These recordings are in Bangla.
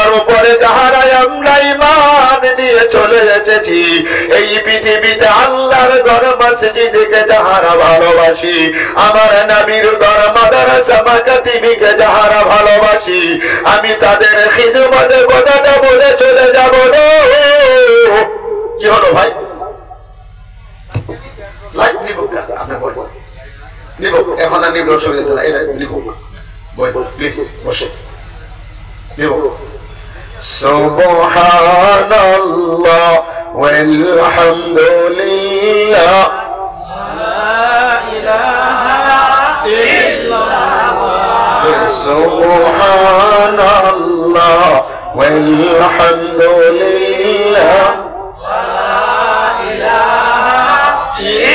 আমার উপরে যাহারা আমরা ঈমান নিয়ে চলে এসেছি, এই পৃথিবীতে আল্লাহর ঘর মসজিদকে যাহারা ভালোবাসি, আমার নবীর ঘর মাদ্রাসা মাকাতিবিকে যাহারা ভালোবাসি, আমি তাদের খিদমতে কথাটা বলে চলে যাব না। কি হলো ভাই? লাইট নিব আপনি বই নিব, এখন আর নিব অসুবিধা না, এটা নিব বই প্লিজ বসে নিব। সুবহানাল্লাহ ওয়ালহামদুলিল্লাহ লা ইলাহা ইল্লাল্লাহ, সুবহানাল্লাহ ওয়ালহামদুলিল্লাহ লা ইলাহা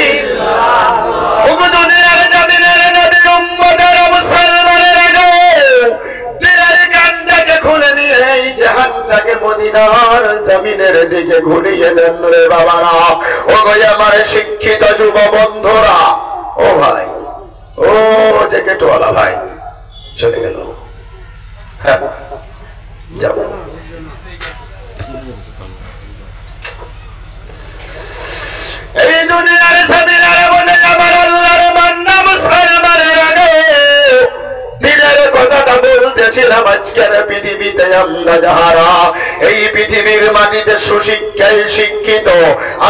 ইল্লাল্লাহ। ও দুনিয়ার জমিনের নবীর উম্মতের মুসলমানেরা, দিলের কানটাকে খুলে নিয়ে এই জাহানটাকে মদিনার জমিনের দিকে ঘুরিয়ে দেন রে বাবারা। ও গো আমার শিক্ষিত যুব বন্ধুরা, ও ভাই, ও জ্যাকেটওয়ালা ভাই চলে গেল, হ্যাঁ যাব। এই দুনিয়ার জমিনের মধ্যে আমার আল্লাহর বান্দা মুসলমানেরা, দিনের কথাটা বলতেছিলাম। আজকের পৃথিবীতে আমরা যাহারা এই পৃথিবীর মাটিতে সুশিক্ষায় শিক্ষিত,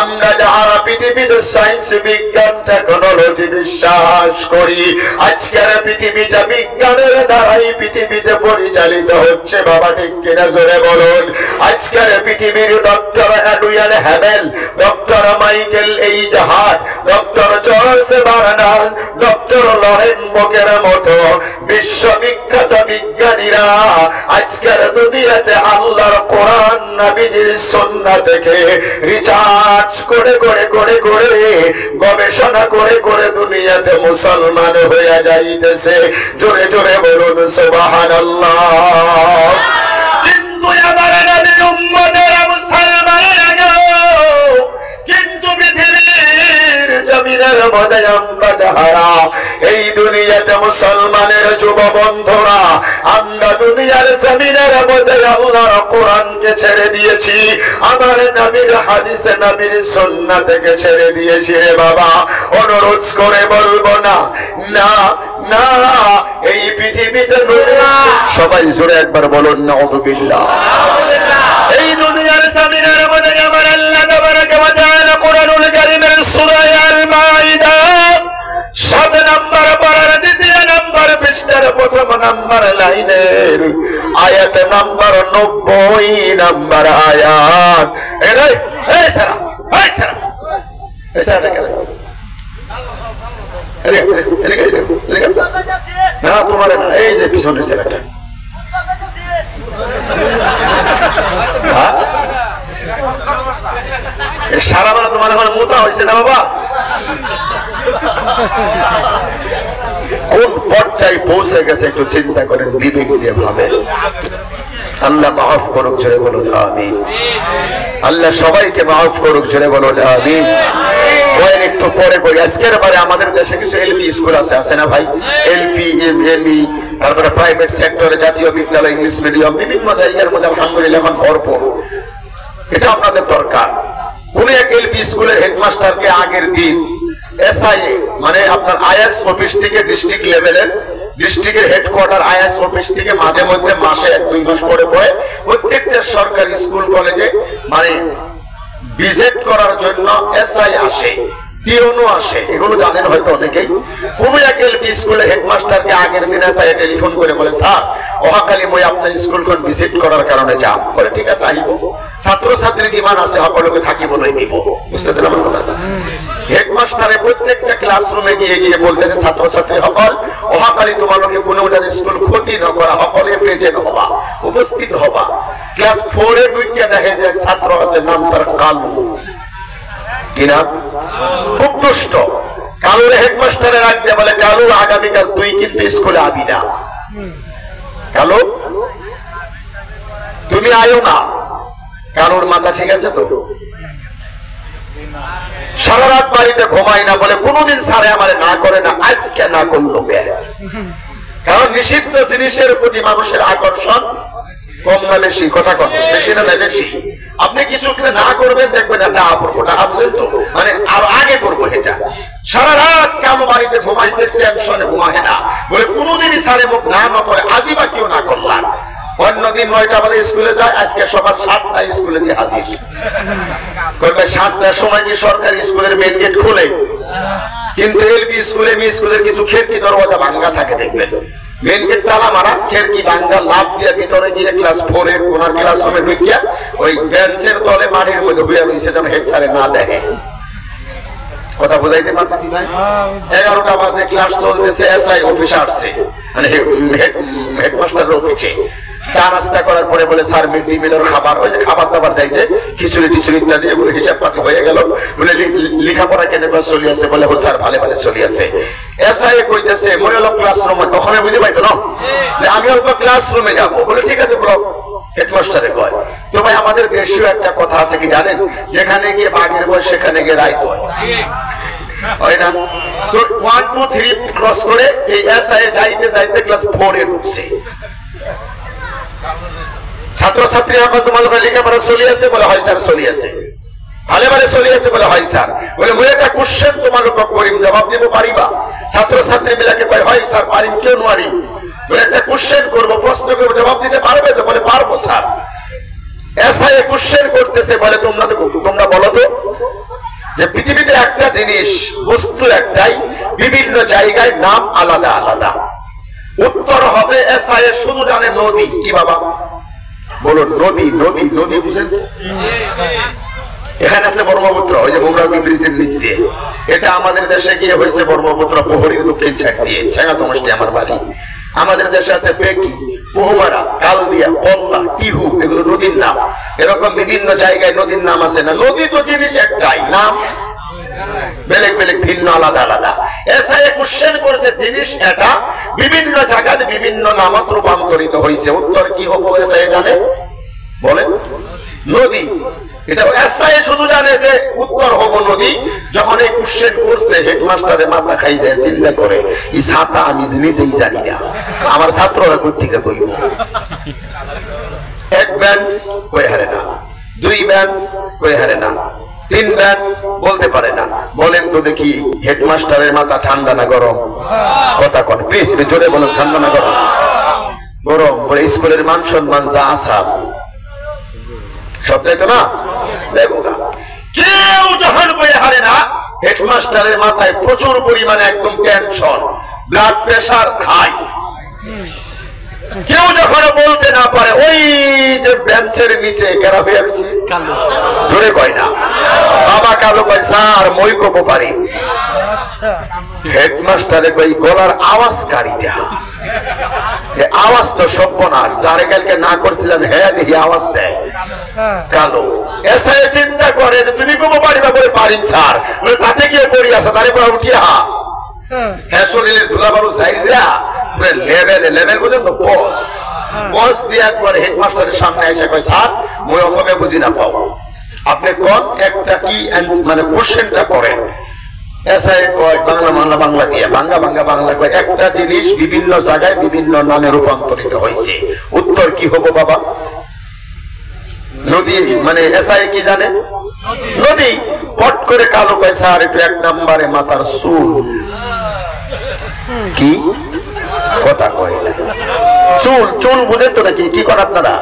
আমরা যাহারা পৃথিবীতে সায়েন্স বিজ্ঞান টেকনোলজি বিশ্বাস করি, আজকের পৃথিবী যা বিজ্ঞানের দ্বারাই পৃথিবীতে পরিচালিত হচ্ছে, বাবা ঠিক কিনা জোরে বলুন। আজকের পৃথিবীর doctor Edwin Hubble, doctor Michael এই জাহাজ, doctor George Bernard, doctor Loren বোকের মতো বিশ্ববিখ্যাত বিজ্ঞানীরা আজকের দুনিয়াতে আল্লাহর কোরআন নবীর সুন্নাহ থেকে রিসার্চ করে করে করে করে গবেষণা করে করে দুনিয়াতে মুসলমান হয়ে যাইতেছে। জোরে জোরে বলুন সুবহানাল্লাহ। কিন্তু আমার নবীর উম্মতেরা মুসলমানেরা, কিন্তু পৃথিবীর জমিনের মধ্যে আমরা যাহারা এই দুনিয়াতে মুসলমানের যুব বন্ধুরা, আমরা দুনিয়ার জমিনের মধ্যে আল্লাহর কোরআনকে ছেড়ে দিয়েছি, আমার নবীর হাদিসে নবীর সুন্নাহ থেকে ছেড়ে দিয়েছি রে বাবা। অনুরোধ করে বলবো না, না না, এই পৃথিবীতে সবাই জোরে একবার বলুন নাউযুবিল্লাহ। এই দুনিয়ার জমিনের মধ্যে আমার আল্লাহ তাবারাকা ওয়া তাআলা কোরআনুল কারীমের সূরা আল মাইদা 7 নম্বর পারার 2 নম্বর পৃষ্ঠার 1 নম্বর লাইনের আয়াত নম্বর 90 নম্বর আয়াত। এই সারা না তোমার না, এই যে পিছনে ছেলেটা সারা বেলা তোমার এখন মোটা হয়েছে না বাবা? কোন পর্যায়ে পৌঁছে গেছে একটু চিন্তা করেন, বিবেক দিয়ে ভাবেন। আল্লাহ মাফ করুক, জোরে বলুন আমিন। আল্লাহ সবাইকে মাফ করুক, জোরে বলুন আমিন। একটু পরে করি। আজকের বারে আমাদের দেশে কিছু এলপি স্কুল আছে না ভাই? এলপি, এমএলই, তারপরে প্রাইভেট সেক্টরে জাতীয় বিদ্যালয়, ইংলিশ মিডিয়াম, বিভিন্ন জায়গার মধ্যে আলহামদুলিল্লাহ এখন ভরপুর। এটা আপনাদের দরকার। কোন এক এলপি স্কুলের হেডমাস্টারকে আগের দিন এসআইএ মানে আপনার আইএস অফিস থেকে ডিস্ট্রিক্ট লেভেলের, ডিস্ট্রিক্টের হেডকোয়ার্টার আইএস অফিস থেকে মাঝে মধ্যে মাসে 1-2 মাস পরে পরে প্রত্যেকটা সরকারি স্কুল কলেজে মানে ভিজিট করার জন্য এসআই আসে, টিউনও আসে। এগুলো জানেন হয়তো অনেকেই। কোন এক এলপি স্কুলের হেডমাস্টারকে আগের দিন এসআই টেলিফোন করে বলে, স্যার ওহাকালি মই আপনার স্কুলখন ভিজিট করার কারণে যাম। বলে ঠিক আছে আহিব, ছাত্র ছাত্রী যিমান আছে সকলকে থাকিবলৈ দিব। বুঝতে পারলেন আমার কথা? হেডমাস্টারে প্রত্যেকটা ক্লাসরুমে গিয়ে গিয়ে বলতেছেন, ছাত্র ছাত্রী সকল ওহাকালি তোমালোকে কোনো স্কুল ক্ষতি নকরা, সকলে প্রেজেন্ট হবা, উপস্থিত হবা। ক্লাস 4 এর উইকে দেখে যে ছাত্র আছে, নাম তার কালু, কিনা খুব দুষ্ট। কালুর হেডমাস্টারে রাখতে বলে, কালু আগামীকাল তুই কিন্তু স্কুলে আবি না, কালু তুমি আয়ো না। কালুর মাথা ঠিক আছে তো? সারা রাত বাড়িতে ঘুমাই না, বলে কোনদিন স্যারে আমারে না করে না, আজকে না করলো কে? কারণ নিষিদ্ধ জিনিসের প্রতি মানুষের আকর্ষণ কম না বেশি? কথা কত বেশি না বেশি? আপনি কিছু না করবেন দেখবেন একটা ওটা বুঝেন তো, মানে আরো আগে করবো এটা। সারা রাত কাম বাড়িতে ঘুমাইছে, টেনশনে ঘুমায় না, বলে কোনোদিনই সারে মুখ না করে আজই বা কেউ না করলাম। অন্যদিন 9টা বাজে স্কুলে যায়, আজকে সকাল 7টায় স্কুলে দিয়ে হাজির। 7টার সময় কি সরকারি স্কুলের মেন গেট খুলে? কিন্তু এলপি স্কুলে স্কুলের কিছু খিড়কি দরওয়াজা ভাঙ্গা থাকে, দেখবেন মেন গেট তালা মারা, খিড়কি ভাঙ্গা, লাভ দিয়ে ভিতরে গিয়ে ক্লাস 4 এর কোনার ক্লাসরুমে ঢুকিয়া ওই বেঞ্চের তলে মাটির মধ্যে হইয়া রয়েছে যেন হেড স্যারে না দেখে। কথা বুঝাইতে পারতেছি ভাই? 11টা বাজে ক্লাস চলতেছে, এসআই অফিস আসছে, মানে হেডমাস্টার অফিসে। চা নাস্তা করার পরে বলে স্যার মিড ডে মিলের খাবার, ওই যে খাবার দাবার দেয় যে খিচুড়ি টিচুড়ি ইত্যাদি, এগুলো হিসাব পাতি হয়ে গেল। বলে লেখাপড়া কেন চলি আছে? বলে স্যার ভালো ভালো চলি আছে। এসআই কইতেছে মই অল্প ক্লাসরুমে, তখন বুঝে পাইতো না যে আমি অল্প ক্লাসরুমে যাবো। বলে ঠিক আছে ব্লক হেডমাস্টারে কয়। তো ভাই আমাদের দেশেও একটা কথা আছে কি জানেন? যেখানে গিয়ে বাঘের বয় সেখানে গিয়ে রাইত হয় না? তো 1 2 3 ক্রস করে এই এসআই যাইতে যাইতে ক্লাস 4 এ ঢুকছে। ছাত্রছাত্রী এখন তোমার লেখাপড়া চলি আছে? বলে হয় স্যার চলি আছে। ভালো ভালো চলি আছে? বলে হয় স্যার। বলে মই একটা কোশ্চেন তোমার উপর করিম, জবাব দিব পারিবা? ছাত্রছাত্রী বিলাকে কয় হয় স্যার পারিম, কেউ নোৱাৰিম। বলে একটা কোশ্চেন করবো, প্রশ্ন করবো, জবাব দিতে পারবে তো? বলে পারবো স্যার। এসআই কোশ্চেন করতেছে, বলে তোমরা বলো তো যে পৃথিবীতে একটা জিনিস, বস্তু একটাই, বিভিন্ন জায়গায় নাম আলাদা আলাদা। উত্তর হবে এসআই শুধু জানে নদী। কি বাবা বলুন? নদী। নদী নদী বুঝেন? এখানে আছে ব্রহ্মপুত্র, ওই যে বুমরাউকি ব্রিজের নিচ দিয়ে। এটা আমাদের দেশে গিয়ে হয়েছে ব্রহ্মপুত্র পোহরির দক্ষিণ সাইড দিয়ে, সেঙ্গা সমষ্টি আমার বাড়ি। আমাদের দেশে আছে পেকি, পোহমারা, কালদিয়া, পল্লা, টিহু, এগুলো নদীর নাম। এরকম বিভিন্ন জায়গায় নদীর নাম আছে না? নদী তো জিনিস একটাই, নাম বেলেগ বেলেগ, ভিন্ন, আলাদা আলাদা। এসআই কোশ্চেন করেছে জিনিস এটা বিভিন্ন জায়গায় বিভিন্ন নামত রূপান্তরিত হয়েছে। উত্তর কি হবো এসআই জানে? বলেন নদী। এটা এসআই শুধু জানে যে উত্তর হবো নদী। যখন এই কোশ্চেন করছে হেডমাস্টারের মাথা খাই যায়, চিন্তা করে এই ছাতা আমি নিজেই জানি না, আমার ছাত্ররা কোথেকে কইব। 1 বেঞ্চ কই হারে না, 2 বেঞ্চ কই হারে না, 3 বেঞ্চ বলতে পারে না। বলেন তো দেখি হেডমাস্টারের মাথা ঠান্ডা না গরম? কথা কোন প্লিজ জোরে বলুন, ঠান্ডা না গরম? গরম। বলে স্কুলের মান সম্মান যা আসা সব চাইতো না। কেউ যখন বই হারে না, হেডমাস্টারের মাথায় প্রচুর পরিমাণে একদম টেনশন, ব্লাড প্রেশার হাই। কেউ যখন বলতে না পারে, ওই যে বেঞ্চের নিচে কেরা হয়ে আছে জোরে কয় না বাবা, কালো কয় স্যার মই কব পারি। হেডমাস্টারে কই গলার আওয়াজ কারিটা, আওয়াজ তো সর্বনাশ, যারে কালকে না করছিলাম হ্যাঁ দেখি আওয়াজ দেয় কালো। এসআই চিন্তা করে তুমি কব পারিবা? বলে পারিম স্যার। বলে তাতে গিয়ে পড়ি আছে, তারে পড়া উঠিয়া হ্যাঁ শরীরের ধুলাবালু সাইডরা পুরো লেভেল পর্যন্ত বস দিয়ে একবার হেডমাস্টারের সামনে এসে কয় স্যার মই অসমে বুঝি না পাও, আপনি কোন একটা কি মানে কোশ্চেনটা করেন। এসআই কয় বাংলা দিয়ে বাংলা কয় একটা জিনিস বিভিন্ন জায়গায় বিভিন্ন নামে রূপান্তরিত হয়েছে। উত্তর কি হবো বাবা? নদী। মানে এসআই কি জানে? নদী। পট করে কালো কয় স্যার একটু 1 নম্বরে মাথার চুল। কি কথা কয় না? চুল। চুল বুঝেন তো নাকি? কি করেন আপনারা?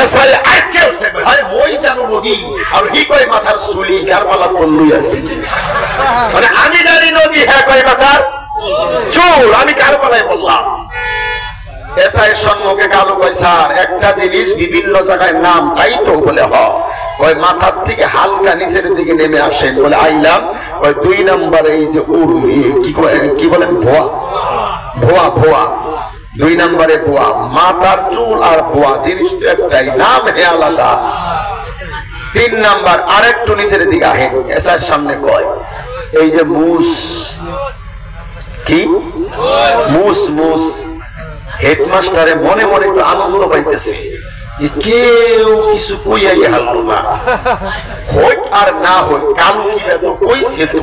এসআই আজকে ভাই মই জানো নদী আর কি কয় মাথার চুলি, কার পালা পল্লুই আছে। মানে আমি জানি নদী, হ্যাঁ কয় মাথার চুল, আমি কার পালায় বললাম? এসআই সম্মুখে কালো কয় স্যার একটা জিনিস বিভিন্ন জায়গায় নাম, তাই তো? বলে হ। কয় মাথার থেকে হালকা নিচের দিকে নেমে আসেন। বলে আইলাম। কয় 2 নম্বরে এই যে কি বলেন ভুয়া, ভুয়া ভুয়া 2 নম্বরে ভুয়া। মাথার চুল আর ভুয়া জিনিস তো একটাই, নাম হে আলাদা। 3 নম্বর আরেকটু নিচের দিকে আহেন। এসআই সামনে কয় এই যে মুস। কি মুস? মুস। হেডমাস্টারে মনে মনে একটু আনন্দ পাইতেছে, কেউ কিছু কইয়াই হারল না, হোক আর না হোক কালু কি কইছে তো।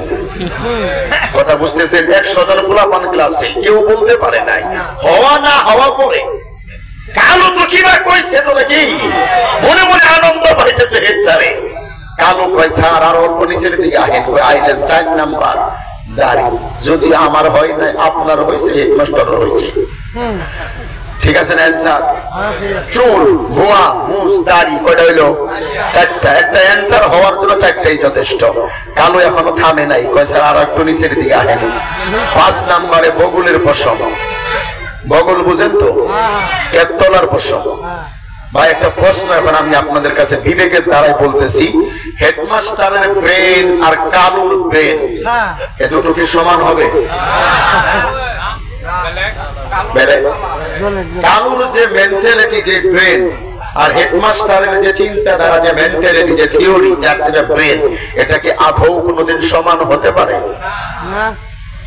কথা বুঝতেছেন? 100 জন পোলাপান ক্লাসে কেউ বলতে পারে নাই, হওয়া না হওয়া পরে কালো তো কিবা কইছে তো নাকি মনে মনে আনন্দ পাইতেছে হেডসারে। কালো কয় স্যার আর অল্প নিচের দিকে আগে আইলেন 4 নাম্বার দাড়ি যদি আমার হয় নাই আপনার হয়েছে হেডমাস্টারের হয়েছে। ঠিক আছে না অ্যান্সার? চুল ভুয়া মুছ দাড়ি কয়টা হইলো? 4টা। একটা অ্যান্সার হওয়ার জন্য 4টাই যথেষ্ট। কালো এখনো থামে নাই, কয় স্যার আর একটু নিচের দিকে আহেন। 5 নম্বরে বগলের পশম। বগল বুঝেন তো? কেতলার পশম। ভাই একটা প্রশ্ন এখন আমি আপনাদের কাছে বিবেকের দ্বারাই বলতেছি, হেডমাস্টারের ব্রেন আর কালুর ব্রেন এ দুটো কি সমান হবে? কালুর যে মেন্টালিটি, যে ব্রেন, আর হেডমাস্টারের যে চিন্তাধারা, যে মেন্টালিটি, যে থিওরি, যার যেটা ব্রেন, এটা কি আদৌ কোনোদিন সমান হতে পারে?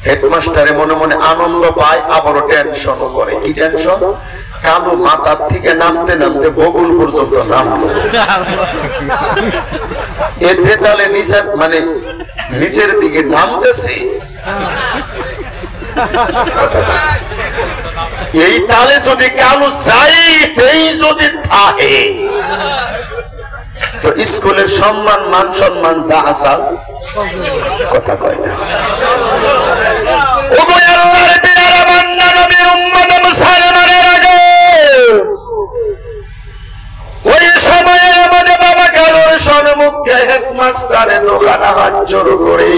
হেডমাস্টারে মনে মনে আনন্দ পায়, আবারও টেনশনও করে। কি টেনশন? কালু মাথার থেকে নামতে নামতে বগুল পর্যন্ত নামলো, এতে তাহলে নিচের মানে নিচের দিকে নামতেছে। এই তালে যদি কালু যাইতেই যদি থাকে তো স্কুলের সম্মান মান সম্মান যা আসাল কথা কয় না। ওই সময়ের মধ্যে বাবা কালুর সম্মুখে হেডমাস্টারে দোকানে হাত জোড় করে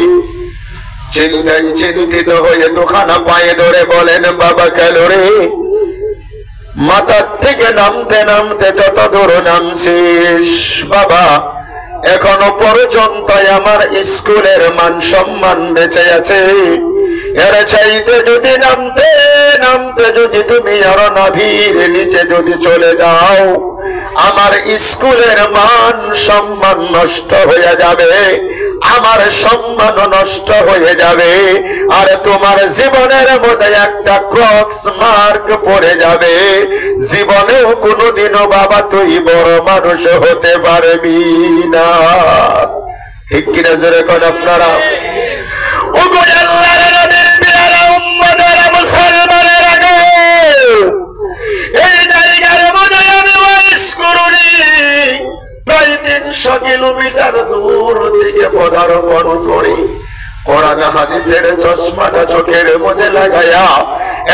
চিন্তায় চিন্তিত হয়ে দোকানা পায়ে ধরে বলেন, বাবা কালু রে, মাথার থেকে নামতে নামতে যত দূর নামছিস বাবা, এখনো পর্যন্ত আমার স্কুলের মান সম্মান বেঁচে আছে। এর চাইতে যদি নামতে নামতে যদি তুমি আরো নাভির নিচে যদি চলে যাও, আমার স্কুলের মান সম্মান নষ্ট হয়ে যাবে, আমার সম্মান নষ্ট হয়ে যাবে, আর তোমার জীবনের মধ্যে একটা ক্রক্স মার্ক পড়ে যাবে। জীবনেও কোনোদিনও বাবা তুই বড় মানুষ হতে পারবি না। ঠিক কিনা জোরে কোন আপনারা? ও গো আল্লাহর নবীর প্যারা উম্মতেরা মুসলমানের আগে এই জায়গার মধ্যে আমি ওয়াইস করুনি প্রায় 300 কিলোমিটার দূর থেকে পদার্পণ করি। কোরআন হাদিসের চশমাটা চোখের মধ্যে লাগায়া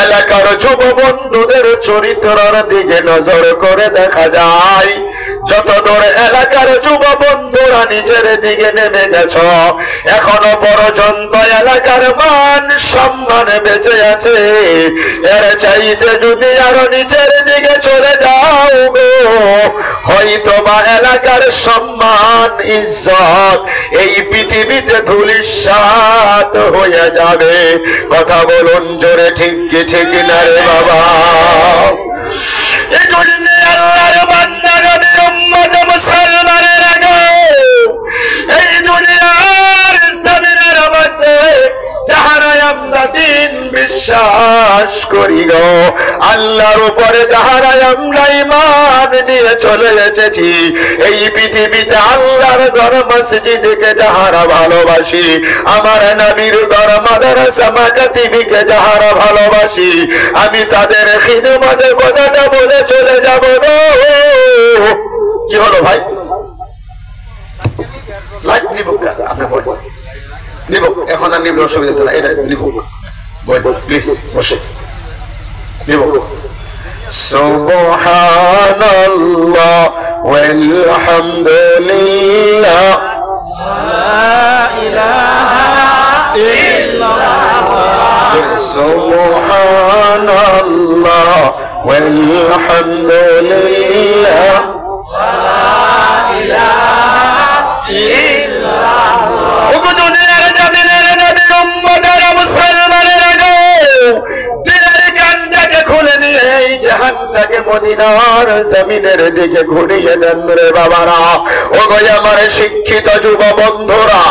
এলাকার যুব বন্ধুদের চরিত্রের দিকে নজর করে দেখা যায়, যত দূর এলাকার যুব বন্ধুরা নিচের দিকে নেমে গেছ, এখনো পর্যন্ত এলাকার মান সম্মান বেঁচে আছে। এর চাইতে যদি আরো নিচের দিকে চলে যাও গো, হয়তো বা এলাকার সম্মান ইজ্জত এই পৃথিবীতে ধূলিসাৎ হয়ে যাবে। কথা বলুন জোরে, ঠিক কি ঠিক না রে বাবা? এই জন্য আল্লাহর বান্দা নবীর উম্মত মুসলমানের আগে এই দুনিয়ার জমিনের মধ্যে যাহারাই আমরা দিন বিশ্বাস করি গো, আল্লাহর উপরে যাহারাই আমরা ঈমান নিয়ে চলে এসেছি, এই পৃথিবীতে আল্লাহর ঘর মসজিদকে যাহারা ভালোবাসি, আমার নবীর ঘর মাদ্রাসা মাকাতিবিকে যাহারা ভালোবাসি, আমি তাদের খিদমতে কথাটা বলে চলে যাব গো। কি হলো ভাই? লাইট নিব? আপনি বলুন নিব, এখন আর নিব অসুবিধা না, এটা নিব প্লিজ বসে নিব। সুবহানাল্লাহ ওয়ালহামদুলিল্লাহ লা ইলাহা ইল্লাল্লাহ, সুবহানাল্লাহ ওয়ালহামদুলিল্লাহ লা ইলাহা ইল্লাল্লাহ। দুনিয়ার জমিনের নবীর উম্মতের মুসলমানের আগে দিলের কানটাকে খুলে নিয়ে এই জাহানটাকে মদিনার জমিনের দিকে ঘুরিয়ে দেন রে বাবারা। ও গো আমার শিক্ষিত যুব বন্ধুরা,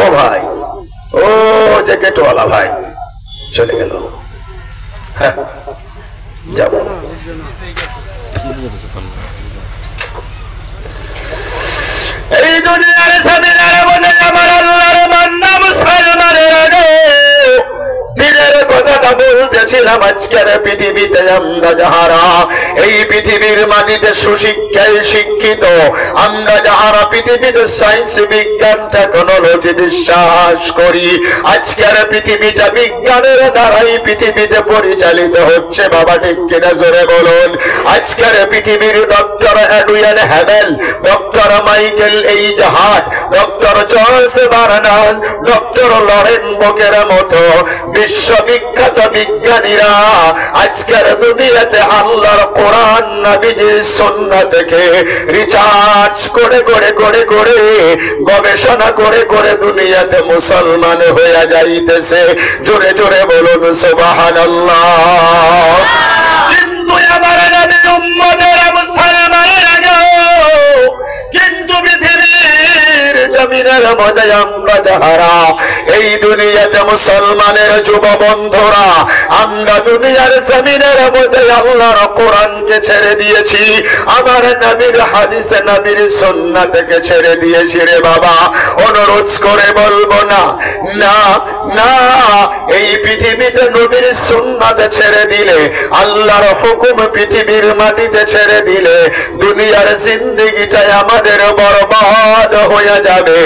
ও ভাই, ও জ্যাকেটওয়ালা ভাই চলে গেল, হ্যাঁ যাব। এই দুনিয়ার জমিনের মধ্যে আমার আল্লাহর বান্দা মুসলমানের আগে দিনের কথাটা বলতেছিলাম আজকের পৃথিবীতে আমরা যাহারা এই পৃথিবীর মাটিতে সুশিক্ষায় শিক্ষিত, আমরা যাহারা পৃথিবীতে সায়েন্স বিজ্ঞান টেকনোলজি বিশ্বাস করি, আজকের পৃথিবীটা বিজ্ঞানের দ্বারাই পৃথিবীতে পরিচালিত হচ্ছে। বাবা ঠিক কিনা জোরে বলুন। আজকের পৃথিবীর doctor Edwin Hubble, doctor Michael H Hart, doctor George Bernard, doctor Loren বোকের মতো বিশ্ববিখ্যাত বিজ্ঞানীরা আজকের দুনিয়াতে আল্লাহর কোরআন নবীজির সুন্নাহ থেকে রিসার্চ করে করে করে করে গবেষণা করে করে দুনিয়াতে মুসলমান হয়ে যাইতেছে। জোরে জোরে বলুন সুবহানাল্লাহ। কিন্তু আমার নবীর উম্মতেরা মুসলমানেরা গো, কিন্তু পৃথিবীর জমিনের মধ্যে আমরা যাহারা এই দুনিয়াতে মুসলমানের যুব বন্ধুরা, আমরা দুনিয়ার জমিনের মধ্যে আল্লাহর কোরআনকে ছেড়ে দিয়েছি, আমার নবীর হাদিসে নবীর সুন্নাহ থেকে ছেড়ে দিয়েছি রে বাবা। অনুরোধ করে বলবো না না না, এই পৃথিবীতে নবীর সুন্নাহ ছেড়ে দিলে, আল্লাহর হুকুম পৃথিবীর মাটিতে ছেড়ে দিলে দুনিয়ার জিন্দেগিটাই আমাদের বরবাদ হয়ে যাবে,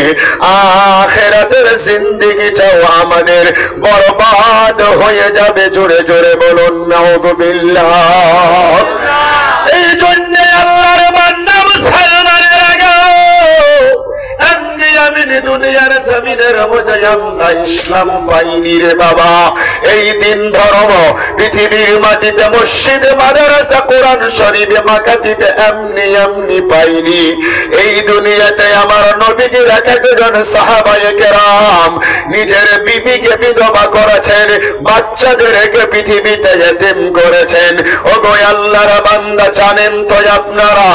আখিরাতের জিন্দেগিটাও আমাদের বরবাদ হয়ে যাবে। জোরে জোরে বলুন নাউযুবিল্লাহ। এই জন্য আল্লাহর বান্দা মুসলমানেরা গো, এমনি আমি দুনিয়ার জমিনের মধ্যে আমরা ইসলাম পাইনি রে বাবা। এই দিন ধর্ম পৃথিবীর মাটিতে মসজিদ মাদ্রাসা কোরআন শরীফে মাকাতিবে এমনি এমনি পাইনি। এই দুনিয়াতে আমার নবীজির এক একজন সাহাবায়ে কেরাম নিজের বিবিকে বিধবা করেছেন, বাচ্চাদেরকে পৃথিবীতে এতিম করেছেন। ওগো আল্লাহর বান্দা, জানেন তো আপনারা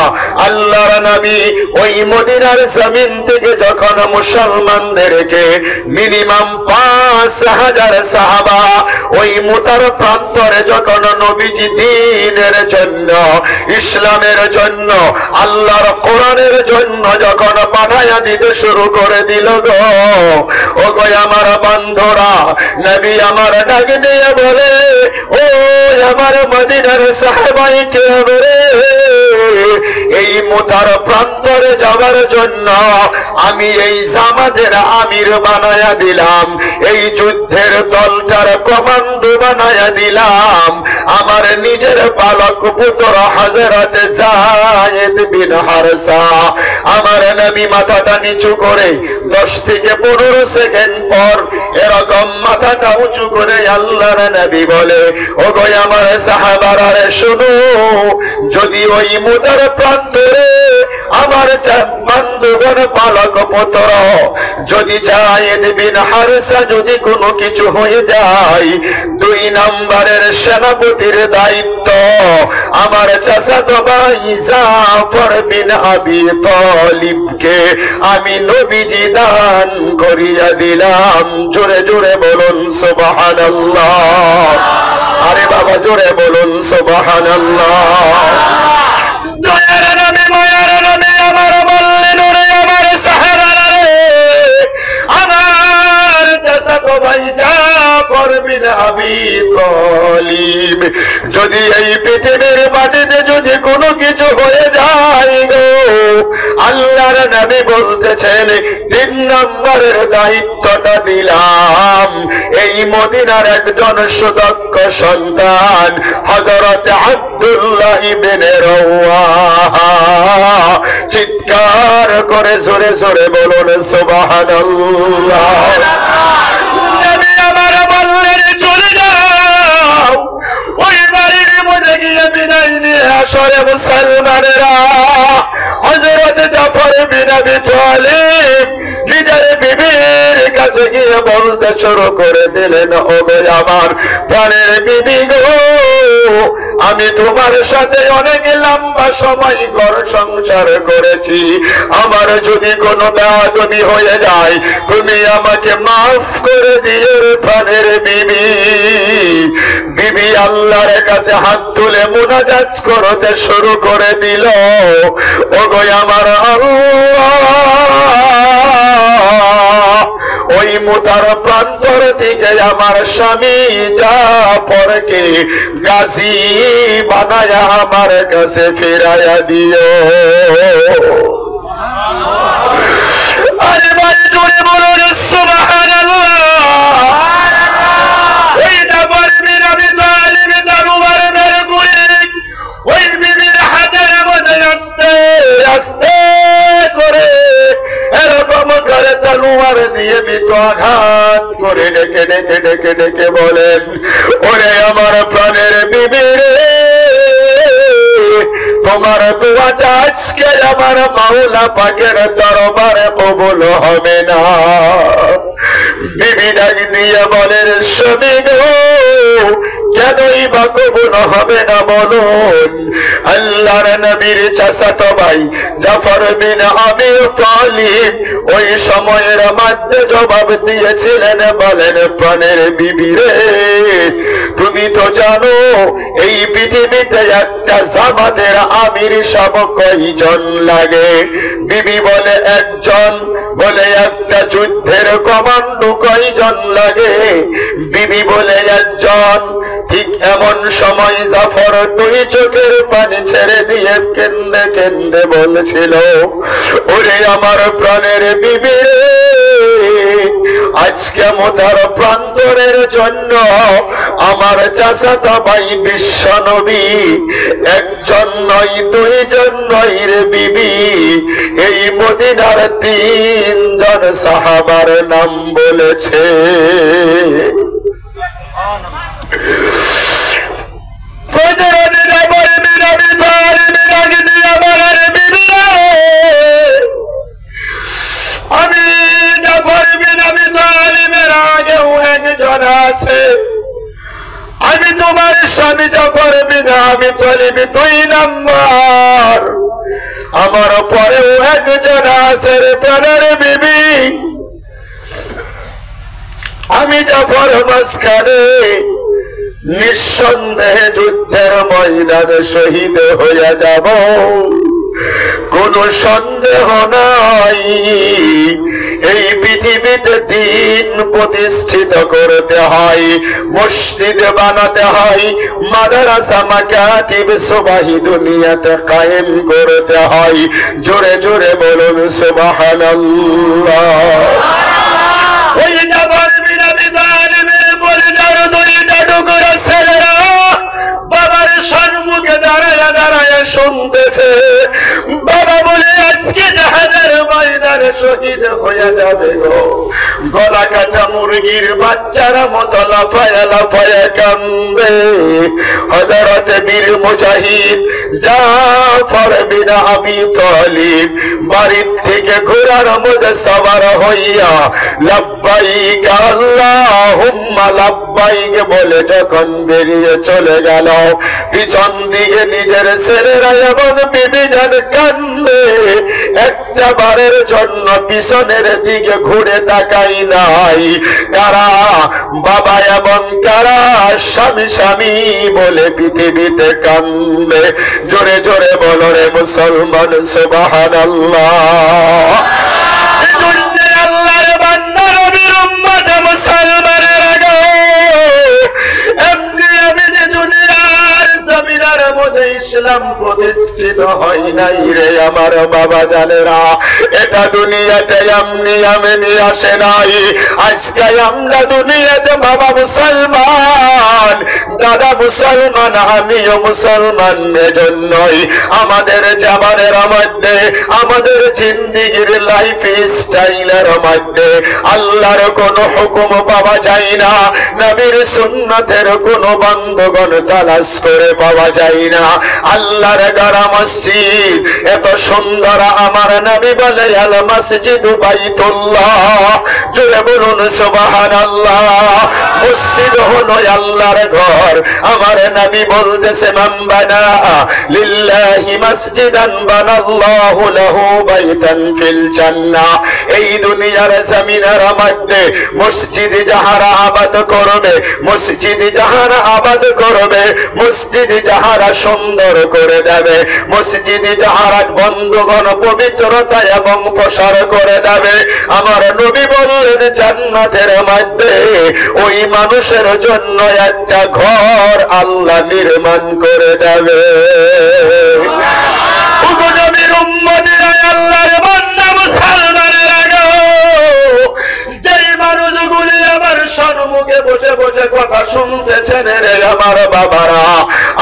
আল্লাহর নবী ওই মদিনার জমিন থেকে যখন মুসলমানদেরকে মিনিমাম ৫,০০০ সাহাবা ওই মুতার প্রান্তরে যখন নবীজি দ্বীনের জন্য, ইসলামের জন্য, আল্লাহর কোরআনের জন্য যখন পাঠায়া দিতে শুরু করে দিল গো, ও গো আমার বন্ধুরা, নবী আমার ডাক দিয়ে বলে, ও আমার মদিনার সাহাবায়ে কেরাম রে, এই মুতার প্রান্তরে যাওয়ার জন্য আমি এই জামাতের আমির বানায়া দিলাম, এই যুদ্ধের দলটার কমান্ডো বানায়া দিলাম আমার নিজের পালক পুত্র হযরত যায়েদ বিন হারসা। আমার নবী মাথাটা নিচু করে 10 থেকে 15 সেকেন্ড পর এরকম মাথাটা উঁচু করে আল্লাহর নবী বলে, ও গো আমার সাহাবারা রে শুনো, যদি ওই মুতার প্রান্তরে আমার বান্ধবন পালক পুত্র যদি যায়েদ বিন হারসা যদি কোনো কিছু হয়ে যায়, 2 নম্বরের সেনাপতির দায়িত্ব আমার চাচাতো ভাই জাফর বিন আবি তালিবকে আমি নবীজি দান করিয়া দিলাম। জোরে জোরে বলুন সুবহানাল্লাহ। আরে বাবা জোরে বলুন সুবহানাল্লাহ। দয়ার নবী মায়ার নবী আমার বললেন, ওরে আমার সাহাবারা রে, আমার চাচাতো ভাই জাফর বিন আবি তালিব যদি এই পৃথিবীর মাটিতে যদি কোনো কিছু হয়ে যায় গো, আল্লাহর নবী বলতেছেন 3 নম্বরের দায়িত্বটা দিলাম এই মদিনার একজন সুদক্ষ সন্তান হযরত আব্দুল্লাহ ইবনে রাওয়াহা। চিৎকার করে জোরে জোরে বলুন সুবহানাল্লাহ। নবী আমার বললেন, চলে যাও ওই বাড়ির মধ্যে গিয়ে বিদায় নিয়ে আসরে মুসলমানেরা। হযরত জাফর বিন আবি তালিব নিজের বিবির কাছে গিয়ে বলতে শুরু করে দিলেন, ও গো আমার প্রাণের বিবি গো, আমি তোমার সাথে অনেক লম্বা সময় ঘর সংসার করেছি, আমার যদি কোনো বেয়াদবি হয়ে যায় তুমি আমাকে মাফ করে দিও প্রাণের বিবি। বিবি আল্লাহর কাছে হাত তুলে মুনাজাত করতে শুরু করে দিল, ও গো আমার আল্লাহ, ওই মুতার প্রান্তর থেকে আমার স্বামী জাফরকে গাজী বানায়া আমার কাছে ফেরাইয়া দিও। আরে ভাই জোরে বলুন সুবহানাল্লাহ। ওই জাফর বিন আবি তালিব তলোয়ার বের করে ওই বিবির হাতের মধ্যে আস্তে আস্তে করে এরকম করে তলোয়ার দিয়ে মৃত আঘাত করে ডেকে ডেকে ডেকে ডেকে বলেন, ওরে আমার প্রাণের বিবি রে, তোমার দোয়াটা আজকে আমার মাওলা পাকের দরবারে কবুল হবে না। বিবি ডাক দিয়ে বলেন, স্বামী গো, কেনই বা কবুল হবে না বলুন? আল্লাহর নবীর চাচাতো ভাই জাফর বিন আবি তালিব ওই সময়ের মধ্যে জবাব দিয়েছিলেন, বলেন, প্রাণের বিবি রে, তুমি তো জানো এই পৃথিবীতে একটা জামাতের আমির সব কয়জন লাগে? বিবি বলে, একজন। বলে, একটা যুদ্ধের কমান্ডো কয়জন লাগে? বিবি বলে, একজন। ঠিক এমন সময় জাফর দুই চোখের পানি ছেড়ে দিয়ে কেন্দে কেন্দে বলছিল, ওরে আমার প্রাণের বিবি রে, আজকে মুতার প্রান্তরের জন্য আমার চাচাতো ভাই বিশ্ব নবী একজন নয়, দুইজন নয় রে বিবি, এই মদিনার 3 জন সাহাবার নাম বলেছে। আমি জাফর বিন আবি তালিবের আগেও একজন আছে, আমি তোমার স্বামী জাফর বিন আবি তালিব 2 নম্বর, আমার পরেও একজন আছে রে প্রাণের বিবি। আমি জাফর মাঝখানে নিঃসন্দেহে যুদ্ধের ময়দানে শহীদ হইয়া যাব, কোন সন্দেহ নাই। এই পৃথিবীতে দিন প্রতিষ্ঠিত করতে হয়, মসজিদ বানাতে হয়, মাদ্রাসা মাকাতিব সুবাহি দুনিয়াতে কায়েম করতে হয়। জোরে জোরে বলুন সুবহানাল্লাহ। ওই জাফর বিন আবি তালিবের পরিবার 2টা টুকরা ছেলেরা বাবার সম্মুখে দাঁড়ায় দাঁড়ায় শুনতেছে। বাবা বলে, আজকে জাহাজের ময়দানে শহীদ হয়ে যাবে গো। গলা কাটা মুরগির বাচ্চারা মতো লাফায়া লাফায়া কান্দে। হযরত বীর মুজাহিদ জাফর বিন আবি তালিব বাড়ির থেকে ঘোড়ার মধ্যে সওয়ার হইয়া লাব্বাইক আল্লাহুম্মা লাব্বাইক বলে যখন বেরিয়ে চলে গেল, পিছন দিকে নিজের ছেলেরা এবং বিবিজান কান্দে। একটা বারের জন্য পিছনের দিকে ঘুরে তাকাই নাই। কারা বাবা এবং কারা স্বামী স্বামী বলে পৃথিবীতে কান্দে। জোরে জোরে বলো রে মুসলমান সুবহানাল্লাহ। আল্লাহর বান্দা নবীর উম্মত মুসলমানেরা গো, এমনি এমনি দুনিয়ার জমিনের মধ্যে ইসলাম প্রতিষ্ঠিত হয় নাই রে আমার বাবা জানেরা। এটা দুনিয়াতে এমনি এমনি আসে নাই। আজকে আমরা দুনিয়াতে বাবা মুসলমান, দাদা মুসলমান, আমিও মুসলমান। এজন্যই আমাদের জীবনের মধ্যে, আমাদের জিন্দেগির লাইফ স্টাইলের মধ্যে আল্লাহর কোন হুকুম পাওয়া যায় না, নবীর সুন্নতের কোন বন্ধগণ তালাশ করে পাওয়া যায় না। আল্লাহর ঘর মসজিদ এত সুন্দর, আমার নবী বলে আল মসজিদু বাইতুল্লাহ। জোরে বলুন সুবহানাল্লাহ। মসজিদ হলো আল্লাহর ঘর। আমার নবী বলতেছে, মান বানা লিল্লাহি মসজিদান বানাল্লাহু লাহু বাইতান ফিল জান্নাহ। এই দুনিয়ার জমিনের মধ্যে মসজিদ যাহারা আবাদ করবে, মসজিদ যাহারা আবাদ করবে, মসজিদ যাহারা সুন্দর করে দেবে, মসজিদে জাহারাত বন্ধগণ পবিত্রতা এবং প্রসার করে দেবে। আমার নবী বললেন জান্নাতের মধ্যে ওই মানুষের জন্য একটা ঘর আল্লাহ নির্মাণ করে দেবে। নবীর উম্মতেরা, আল্লাহর বান্দা মুসলমানেরা গো, যেই মানুষগুলি আমার সম্মুখে বসে বসে কথা শুনতেছেন রে আমার বাবারা,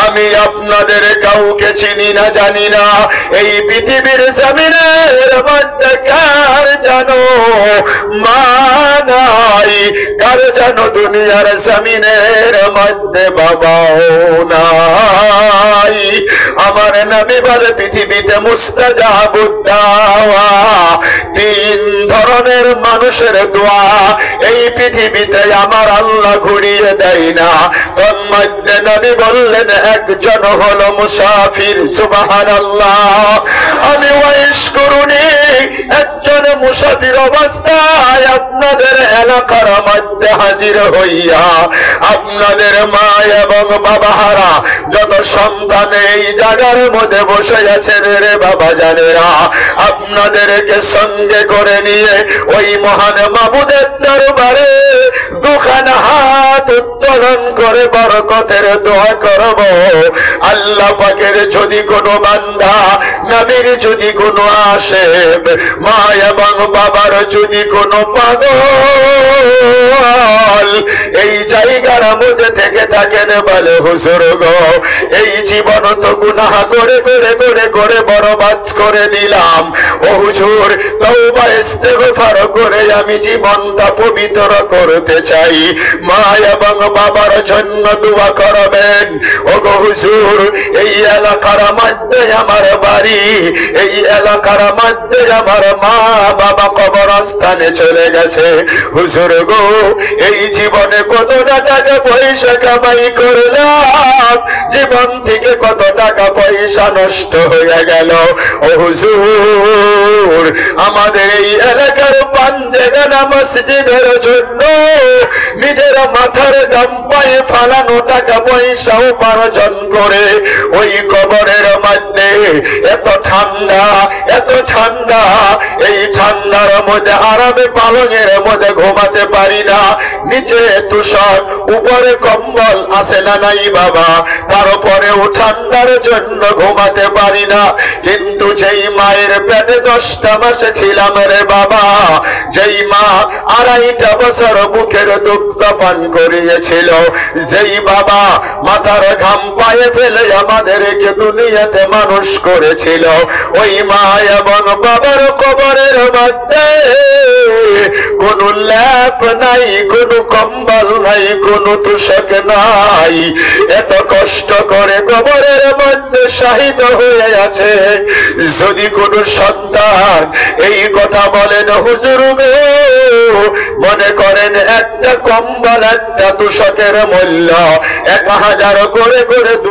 আমি আপনাদের কাউকে চিনি না, জানি না। এই পৃথিবীর জমিনের মধ্যে কার জানো মা নাই, কার জানো দুনিয়ার জমিনের মধ্যে বাবাও নাই। আমার নবী বলে পৃথিবীতে মুস্তাজাবুদ দাওয়া, 3 ধরনের মানুষের দোয়া এই পৃথিবীতে আমার আল্লাহ ঘুরিয়ে দেয় না। তন্মধ্যে নবী বললেন একজন হলো মুসাফির। সুবহানাল্লাহ। আমি ওয়াইশ করুনি একজন মুসাফির অবস্থায় আপনাদের এলাকার মধ্যে হাজির হইয়া আপনাদের মা এবং বাবাহারা যত সন্তান এই জায়গার মধ্যে বসে আছেন রে বাবা জানেরা, আপনাদেরকে সঙ্গে করে নিয়ে ওই মহান মাবুদের দরবারে দুখানা হাত উত্তোলন করে বরকতের দোয়া করব। আল্লাহ পাকের যদি কোনো বান্দা, নবীর যদি কোনো আশেক, মা এবং বাবার যদি কোনো পাগল এই জায়গার মধ্যে থেকে থাকেন, বলে হুজুর গো এই জীবন তো গুনাহ করে করে করে করে বরবাদ করে দিলাম, ও হুজুর তওবা ইস্তেগফার করে আমি জীবনটা পবিত্র করতে চাই। মা এবং বাবার জন্য দোয়া করবেন। ও গো হুজুর এই এলাকার মধ্যে আমার বাড়ি, এই এলাকার মধ্যে আমার মা বাবা কবরস্থানে চলে গেছে। হুজুর গো এই জীবনে কতটা টাকা পয়সা কামাই করলাম, জীবন থেকে কত টাকা পয়সা নষ্ট হয়ে গেল। ও হুজুর আমাদের এই এলাকার পাঞ্জেগানা মসজিদের জন্য নিজের মাথার দাম পায়ে ফালানো টাকা পয়সা উপার্জন করে ওই কবরের মধ্যে এত ঠান্ডা, এত ঠান্ডা, এই ঠান্ডার মধ্যে আরামে পালঙের মধ্যে ঘুমাতে পারি না। নিচে তুষার, উপরে কম্বল আছে না নাই বাবা, তারপরেও ঠান্ডার জন্য ঘুমাতে পারি না। কিন্তু যেই মায়ের পেটে 10টা মাসে ছিলাম রে বাবা, যেই মা 2.5 বছর বুকের দুগ্ধ পান করিয়েছিল, যেই বাবা মাথার ঘাম পায়ে ফেলে আমাদেরকে দুনিয়াতে মানুষ করেছিল, ওই মা এবং বাবার কবরের মধ্যে কোন ল্যাপ নাই, কোন কম্বল নাই, কোন তুষক নাই, এত কষ্ট করে কবরের মধ্যে শাহিদ হয়ে আছে। যদি কোন সন্তান এই কথা বলেন হুজুর গো, মনে করেন একটা কম্বল একটা তুষকের মূল্য 1000 করে করে